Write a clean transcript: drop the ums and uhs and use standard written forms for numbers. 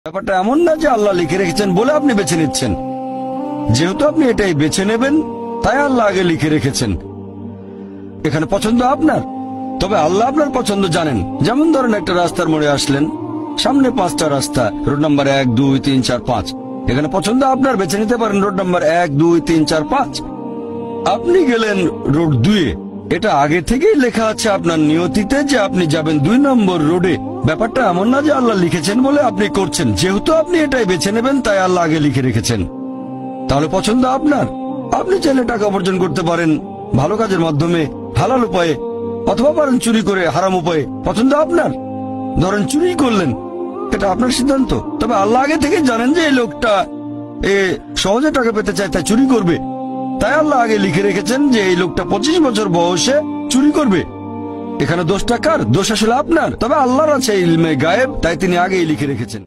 ব্যাপারটা এমন না যে আল্লাহ লিখে রেখেছেন বলে আপনি বেছে নিচ্ছেন। যেহেতু আপনি এটাই বেছে নেবেন, তাই আল্লাহ আগে লিখে রেখেছেন। এখানে পছন্দ আপনার, তবে আল্লাহ আপনার পছন্দ জানেন। যেমন ধরেন, একটা রাস্তার মোড়ে আসলেন, সামনে 5টা রাস্তা, রোড নাম্বার 1, 2, 3, 4, 5। এখানে পছন্দ আপনার, বেছে নিতে পারেন রোড নাম্বার 1, 2, 3, 4, 5। আপনি গেলেন রোড 2-এ। এটা আগে থেকেই লেখা আছে আপনার নিয়তিতে যে আপনি যাবেন 2 নম্বর রোডে। ব্যাপারটা এমন না যে আল্লাহ লিখেছেন বলে আপনি করছেন। যেহেতু আপনি এটাই বেছে নেবেন, তাই আল্লাহ আগে লিখে রেখেছেন। তাহলে পছন্দ আপনার। আপনি চাইলে টাকা উপার্জন করতে পারেন ভালো কাজের মাধ্যমে, হালাল উপায়ে, অথবা পারেন চুরি করে হারাম উপায়ে। পছন্দ আপনার। ধরেন চুরি করলেন, এটা আপনার সিদ্ধান্ত। তবে আল্লাহ আগে থেকে জানেন যে এই লোকটা সহজে টাকা পেতে চায়, তাই চুরি করবে। তাই আল্লাহ আগে লিখে রেখেছেন যে এই লোকটা 25 বছর বয়সে চুরি করবে। এখানে দোষটা কার? দোষ আসলে আপনার। তবে আল্লাহর আছে ইলমে গায়েব, তাই তিনি আগেই লিখে রেখেছেন।